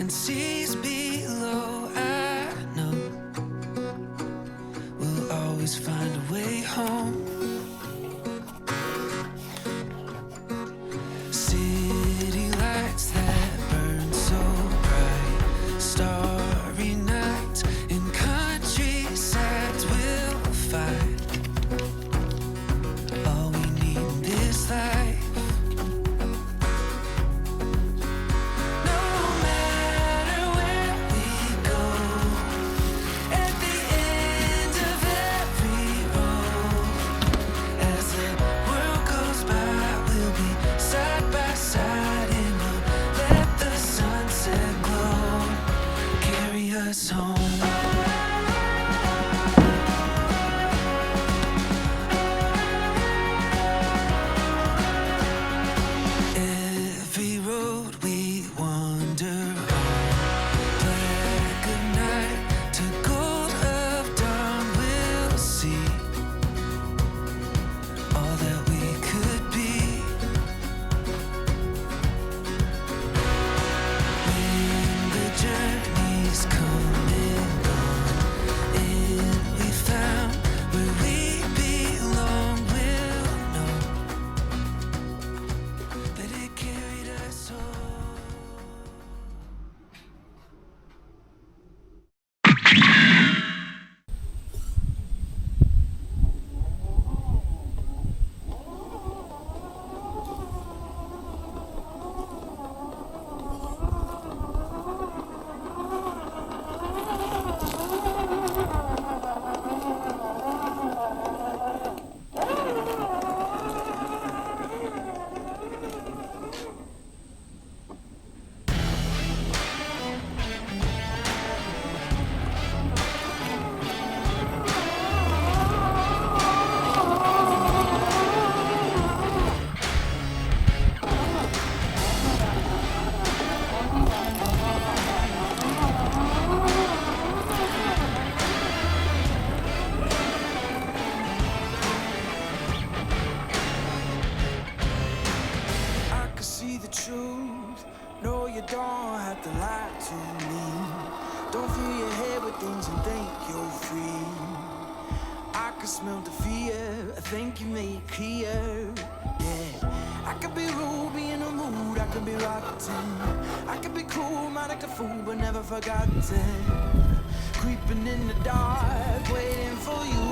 and seas below. I know we'll always find a way home. City lights that burn so bright, starry nights in countrysides will fight. All we need in this life. No matter where we go, at the end of every road, as the world goes by, we'll be side by side and we'll let the sunset glow carry us home. Every road we wander on, black of night to gold of dawn, we'll see all that we could be. When the journey's come and gone, and we found where we belong, we'll know that it carried us home. I can see the truth. No, you don't have to lie to me. Don't fill your head with things and think you're free. I can smell the fear. I think you made clear. Yeah, I could be rude, be in a mood. I could be rotten. I could be cool, might act a fool, but never forgotten. Creeping in the dark, waiting for you.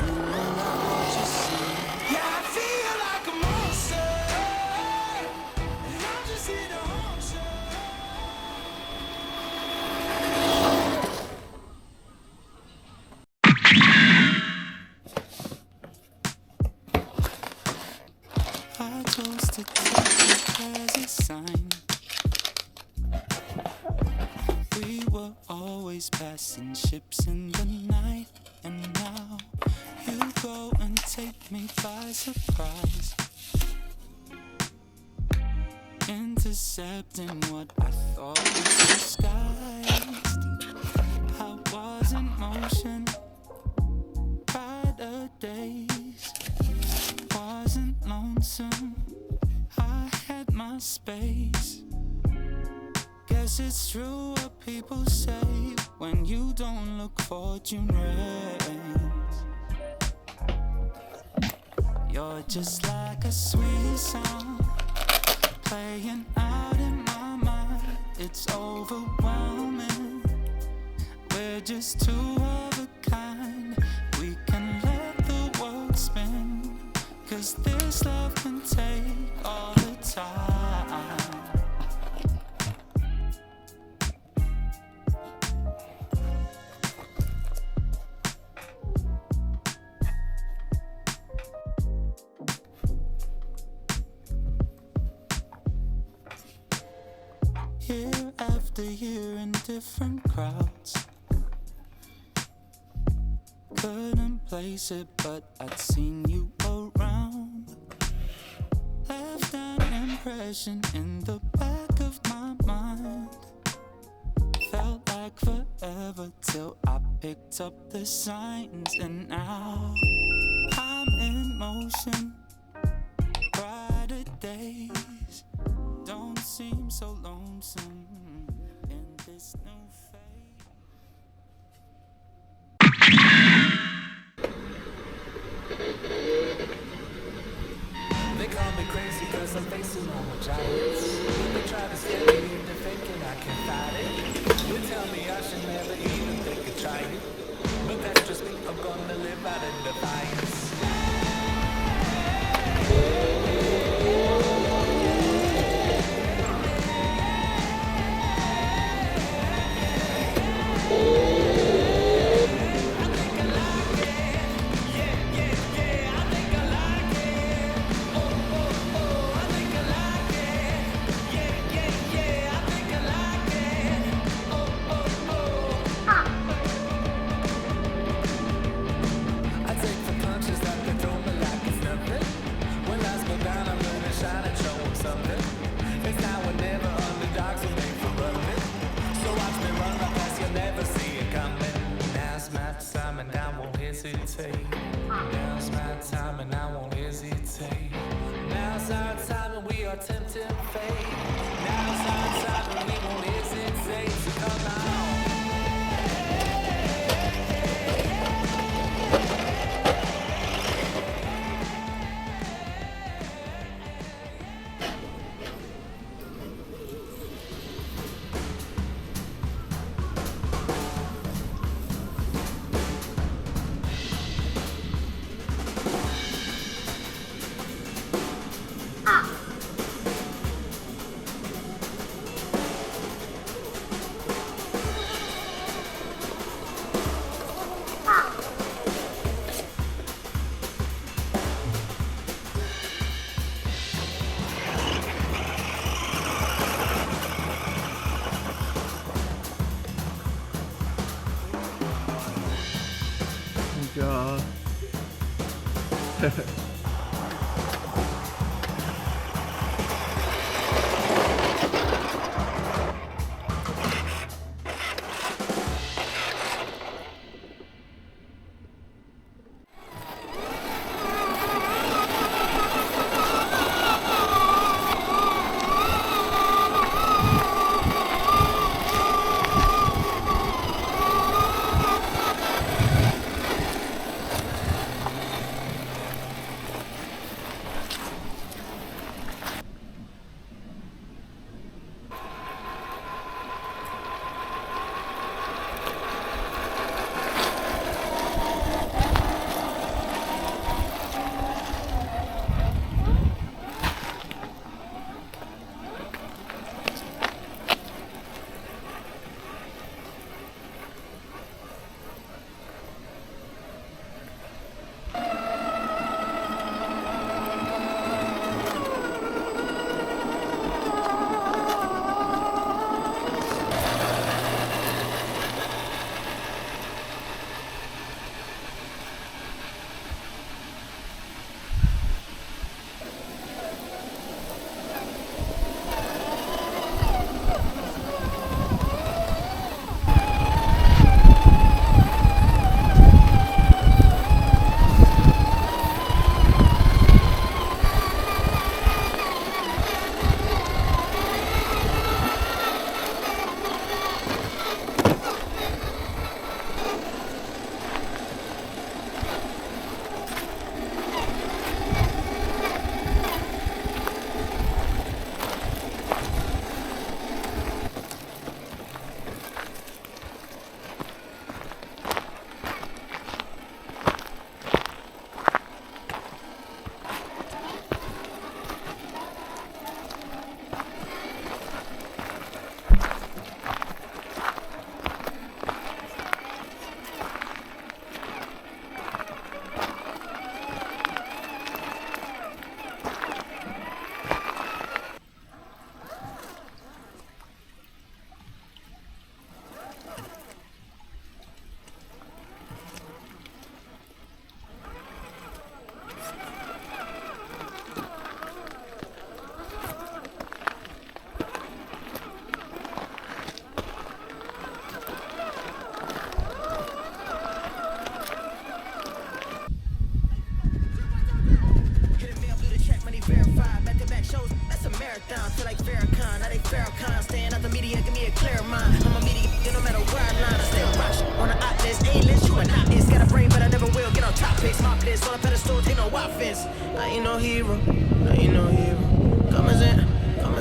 You know not what you see. Yeah, I feel like a monster, and I'm just here to haunt you. I chose to take it as a sign. We were always passing ships in the night, and now you go and take me by surprise, intercepting what I thought was disguised. I was in motion, brighter days, wasn't lonesome, I had my space. Guess it's true what people say, when you don't look, fortune reigns. You're just like a sweet song playing out in my mind. It's overwhelming. We're just two of a kind. We can let the world spin, 'cause this love can take all the time. Year after year in different crowds, couldn't place it, but I'd seen you around. Left an impression in the back of my mind. Felt like forever till I picked up the signs, and now I'm in motion. Brighter days don't They call me crazy cause I'm facing all my giants. They try to scare me into thinking I can fight it. They tell me I should never even think of trying. But that's just me, I'm gonna live out in defiance. Now's my time and I won't hesitate. Now's our time and we are tempting fate. Now's our time and we won't hesitate. So come on. Yeah. Topics, my bliss on a pedestal, take no offense. I ain't no hero. I ain't no hero. Commas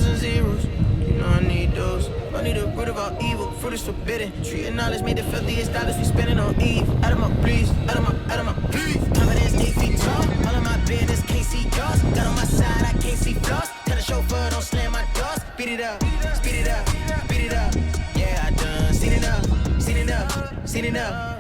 and zeros. You know I need those. I need the root of all evil. Fruit is forbidden. Treating knowledge made the filthiest dollars we spending on Eve. Out of my please, out of my please. Confidence 8 feet tall. All of my business can't see yours. Got on my side, I can't see flaws. Tell the chauffeur don't slam my doors. Speed it up, speed it up, speed it up. Yeah, I done seen it up, seen it up, seen it up.